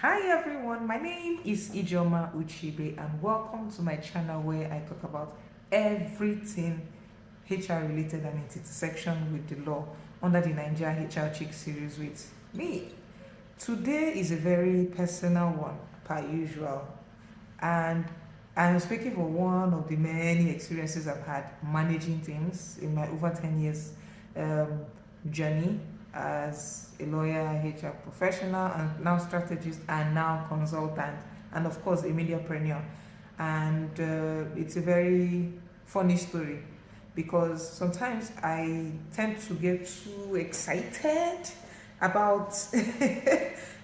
Hi everyone, my name is Ijeoma Ucheibe and welcome to my channel where I talk about everything HR related and its intersection with the law under the Naija HR Chic Series with me. Today is a very personal one per usual, and I'm speaking for one of the many experiences I've had managing things in my over 10 years um, journey as a lawyer, HR professional, and now strategist, and now consultant, and of course, a mediapreneur. And it's a very funny story because sometimes I tend to get too excited about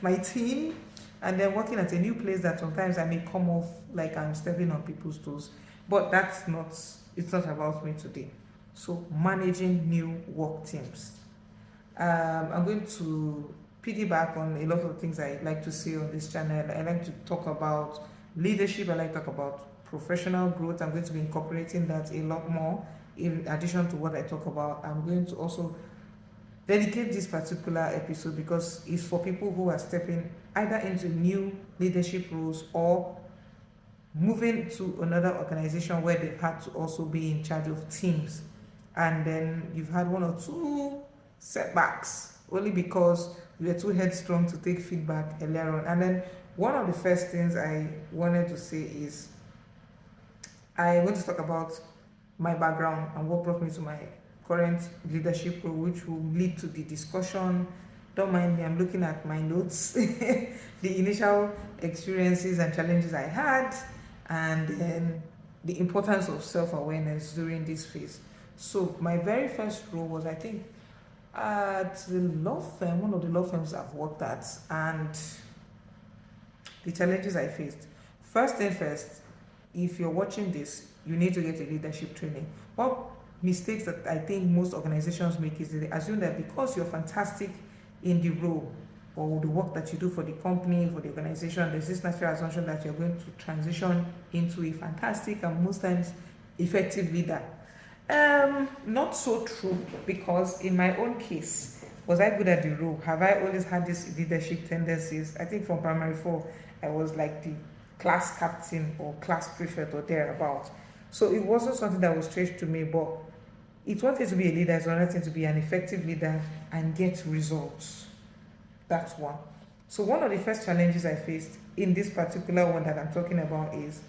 my team, and then working at a new place that sometimes I may come off like I'm stepping on people's toes. But it's not about me today. So, managing new work teams. I'm going to piggyback on a lot of things I like to say on this channel. I like to talk about leadership, I like to talk about professional growth. I'm going to be incorporating that a lot more in addition to what I talk about. I'm going to also dedicate this particular episode because it's for people who are stepping either into new leadership roles or moving to another organization where they've had to also be in charge of teams, and then you've had one or two setbacks only because you were too headstrong to take feedback earlier on. And then one of the first things I wanted to say is I want to talk about my background and what brought me to my current leadership role, which will lead to the discussion. Don't mind me, I'm looking at my notes, the initial experiences and challenges I had, and then the importance of self awareness during this phase. So, my very first role was, I think, at the law firm, one of the law firms I've worked at, and the challenges I faced. First thing first, if you're watching this, you need to get a leadership training. What mistakes that I think most organizations make is they assume that because you're fantastic in the role or the work that you do for the company, for the organization, there's this natural assumption that you're going to transition into a fantastic and most times effective leader. Not so true, because in my own case, was I good at the role? Have I always had these leadership tendencies? I think from primary four, I was like the class captain or class prefect or thereabout. So it wasn't something that was strange to me, but it's one thing to be a leader, it's another thing to be an effective leader and get results. That's one. So one of the first challenges I faced in this particular one that I'm talking about is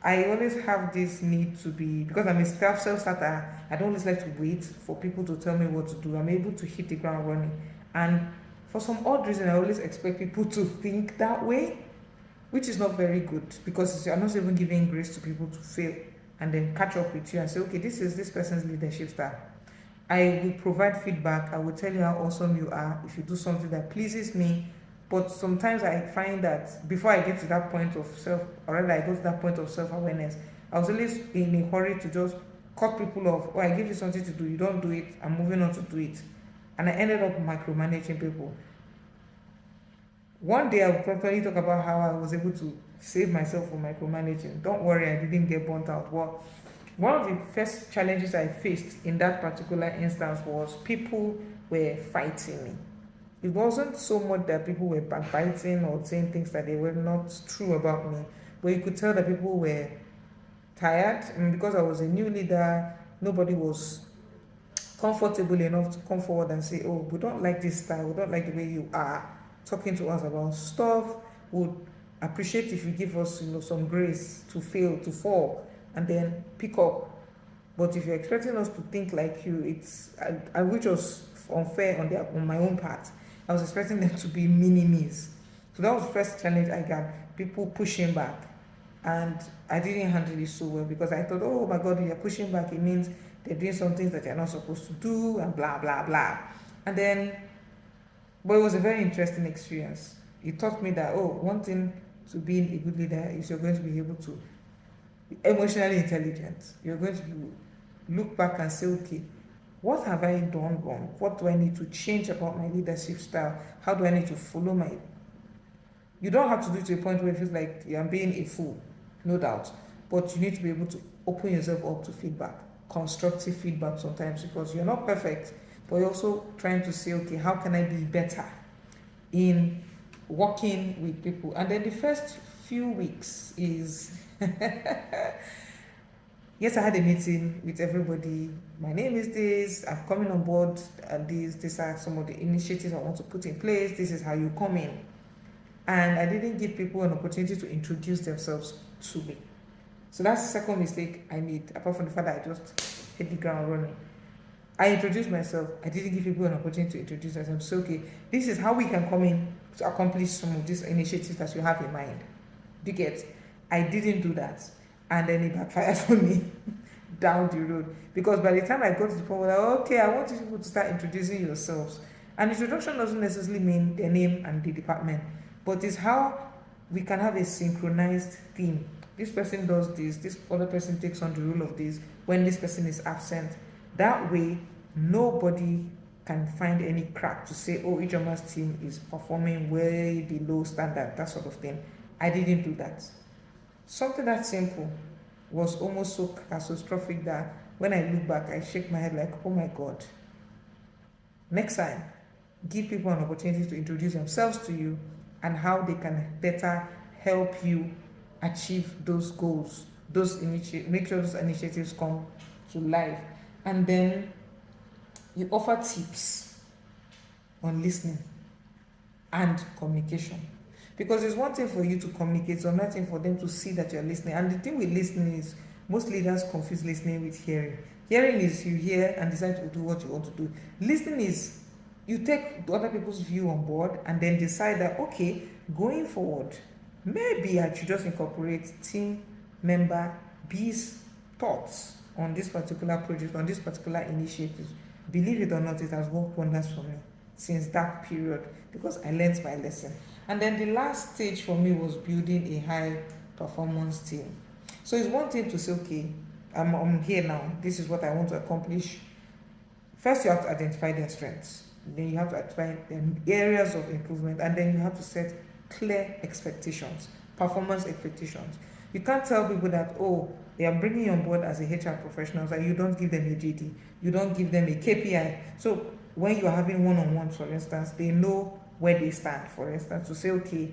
I always have this need to be, because I'm a self-starter, I don't always like to wait for people to tell me what to do. I'm able to hit the ground running. And for some odd reason, I always expect people to think that way, which is not very good because you're not even giving grace to people to fail and then catch up with you and say, okay, this is this person's leadership style. I will provide feedback. I will tell you how awesome you are if you do something that pleases me. But sometimes I find that before I get to that point of self, or rather I go to that point of self-awareness, I was always in a hurry to just cut people off. Oh, I give you something to do, you don't do it, I'm moving on to do it. And I ended up micromanaging people. One day I'll probably talk about how I was able to save myself from micromanaging. Don't worry, I didn't get burnt out. Well, one of the first challenges I faced in that particular instance was people were fighting me. It wasn't so much that people were backbiting or saying things that they were not true about me, but you could tell that people were tired. And because I was a new leader, nobody was comfortable enough to come forward and say, oh, we don't like this style, we don't like the way you are talking to us about stuff, would appreciate if you give us, some grace to fail, to fall, and then pick up. But if you're expecting us to think like you, which was unfair on my own part. I was expecting them to be mini-me's. So that was the first challenge I got, people pushing back. And I didn't handle it so well because I thought, oh my God, you're pushing back, it means they're doing some things that you're not supposed to do and blah, blah, blah. And then, but it was a very interesting experience. It taught me that, oh, one thing to being a good leader is you're going to be able to be emotionally intelligent. You're going to look back and say, okay, what have I done wrong? What do I need to change about my leadership style? How do I need to follow my... You don't have to do it to a point where it feels like you're being a fool, no doubt. But you need to be able to open yourself up to feedback, constructive feedback sometimes, because you're not perfect, but you're also trying to say, okay, how can I be better in working with people. And then the first few weeks is yes, I had a meeting with everybody. My name is this, I'm coming on board, and these are some of the initiatives I want to put in place. This is how you come in. And I didn't give people an opportunity to introduce themselves to me. So that's the second mistake I made, apart from the fact that I just hit the ground running. I introduced myself. I didn't give people an opportunity to introduce themselves. So, okay, this is how we can come in to accomplish some of these initiatives that you have in mind. Do you get? I didn't do that. And then it backfired for me down the road. Because by the time I got to the point where, okay, I want you people to start introducing yourselves. And introduction doesn't necessarily mean the name and the department, but it's how we can have a synchronized theme. This person does this other person takes on the role of this when this person is absent. That way, nobody can find any crack to say, oh, Ijeoma's team is performing way below standard, that sort of thing. I didn't do that. Something that simple was almost so catastrophic that when I look back, I shake my head like, oh my God. Next time, give people an opportunity to introduce themselves to you and how they can better help you achieve those goals, make sure those initiatives come to life. And then you offer tips on listening and communication. Because it's one thing for you to communicate, or another thing for them to see that you're listening. And the thing with listening is most leaders confuse listening with hearing. Hearing is you hear and decide to do what you want to do. Listening is you take other people's view on board and then decide that, okay, going forward, maybe I should just incorporate team member B's thoughts on this particular project, on this particular initiative. Believe it or not, it has worked wonders for me since that period because I learned my lesson. And then the last stage for me was building a high performance team. So it's one thing to say, okay, I'm here now, this is what I want to accomplish. First, you have to identify their strengths. Then you have to identify the areas of improvement, and then you have to set clear expectations, performance expectations. You can't tell people that, oh, they are bringing you on board as a HR professional, and you don't give them a JD, you don't give them a KPI. So when you are having one-on-ones, for instance, they know where they stand, for instance, to say, okay,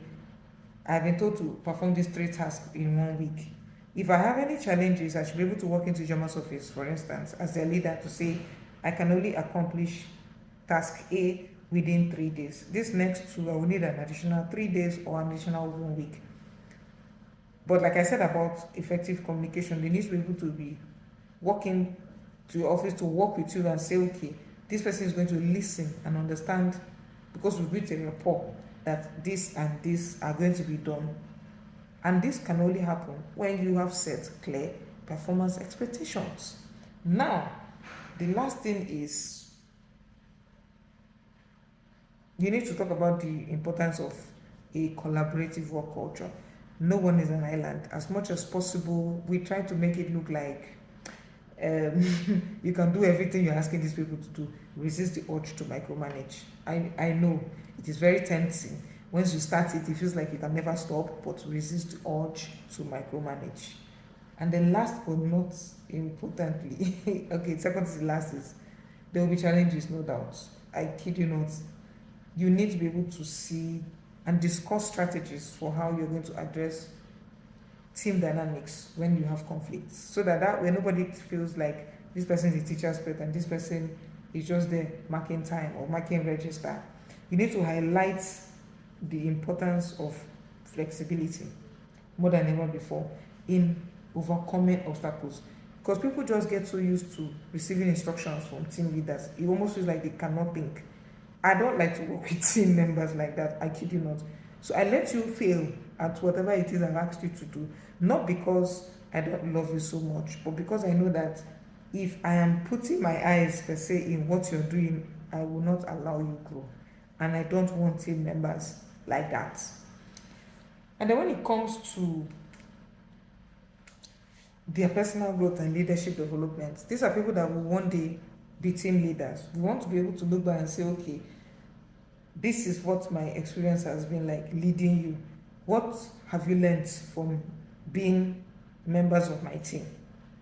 I've been told to perform these 3 tasks in 1 week. If I have any challenges, I should be able to walk into Ijeoma's office, for instance, as their leader to say, I can only accomplish task A within 3 days. This next 2, I will need an additional 3 days or an additional 1 week. But like I said about effective communication, they need to be able to be walking to your office to work with you and say, okay, this person is going to listen and understand because we've built a rapport that this and this are going to be done. And this can only happen when you have set clear performance expectations. Now, the last thing is you need to talk about the importance of a collaborative work culture. No one is an island. As much as possible, we try to make it look like you can do everything you're asking these people to do. Resist the urge to micromanage. I know it is very tempting. Once you start it, it feels like you can never stop, but resist the urge to micromanage. And then last but not importantly, okay, second to the last is there will be challenges, no doubt. I kid you not. You need to be able to see and discuss strategies for how you're going to address team dynamics when you have conflicts, so that way nobody feels like this person is a teacher's pet and this person is just there marking time or marking register. You need to highlight the importance of flexibility more than ever before in overcoming obstacles, because people just get so used to receiving instructions from team leaders, it almost feels like they cannot think. I don't like to work with team members like that, I kid you not. So I let you fail at whatever it is I've asked you to do, not because I don't love you so much, but because I know that if I am putting my eyes per se in what you're doing, I will not allow you grow. And I don't want team members like that. And then when it comes to their personal growth and leadership development, these are people that will one day be team leaders. We want to be able to look back and say, okay, this is what my experience has been like leading you. What have you learned from being members of my team?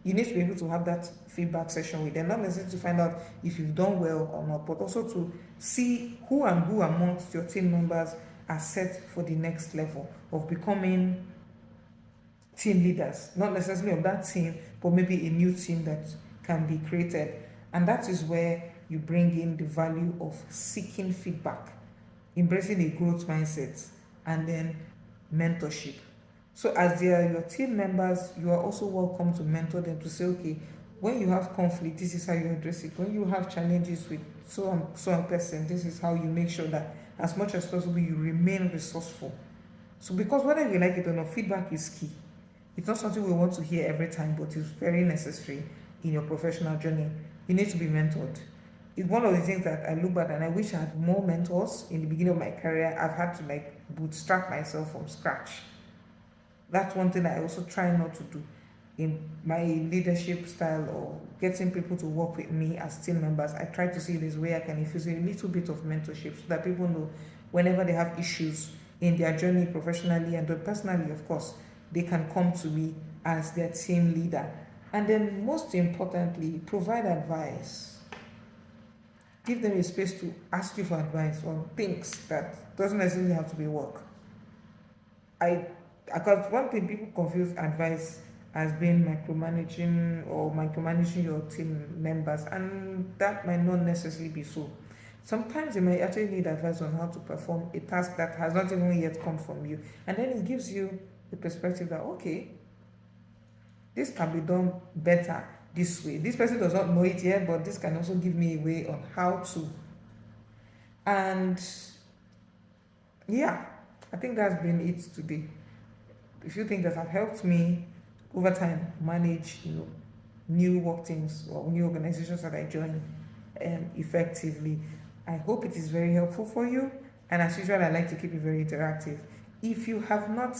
You need to be able to have that feedback session with them, not necessarily to find out if you've done well or not, but also to see who amongst your team members are set for the next level of becoming team leaders, not necessarily of that team, but maybe a new team that can be created. And that is where you bring in the value of seeking feedback, embracing a growth mindset, and then mentorship. So, as they are your team members, you are also welcome to mentor them to say, okay, when you have conflict, this is how you address it. When you have challenges with so and person, this is how you make sure that as much as possible you remain resourceful. So, because whether you like it or not, feedback is key. It's not something we want to hear every time, but it's very necessary in your professional journey. You need to be mentored. It's one of the things that I look back and I wish I had more mentors in the beginning of my career. I've had to like bootstrap myself from scratch. That's one thing I also try not to do in my leadership style or getting people to work with me as team members. I try to see this way I can infuse a little bit of mentorship so that people know whenever they have issues in their journey professionally and personally, of course, they can come to me as their team leader. And then, most importantly, provide advice. Give them a space to ask you for advice on things that doesn't necessarily have to be work. Because one thing people confuse advice as being micromanaging your team members, and that might not necessarily be so. Sometimes you may actually need advice on how to perform a task that has not even yet come from you, and then it gives you the perspective that, okay, this can be done better this way. This person does not know it yet, but this can also give me a way on how to. And yeah, I think that's been it today. A few things that have helped me over time manage, new work teams or new organizations that I join effectively. I hope it is very helpful for you. And as usual, I like to keep it very interactive. If you have not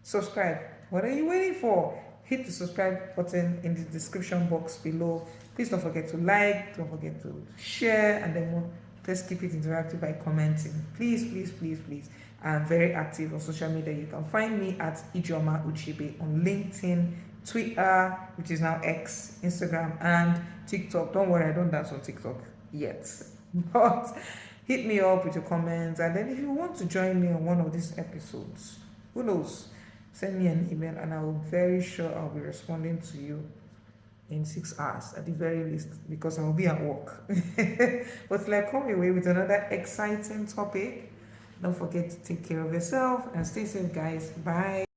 subscribed, what are you waiting for? Hit the subscribe button in the description box below. Please don't forget to like, don't forget to share, and then let's keep it interactive by commenting. Please, please, please, please. I'm very active on social media. You can find me at Ijeoma Ucheibe on LinkedIn, Twitter, which is now X, Instagram, and TikTok. Don't worry, I don't dance on TikTok yet. But hit me up with your comments. And then if you want to join me on one of these episodes, who knows? Send me an email and I'm very sure I'll be responding to you in 6 hours at the very least, because I'll be at work. But till I come your way with another exciting topic, don't forget to take care of yourself and stay safe, guys. Bye.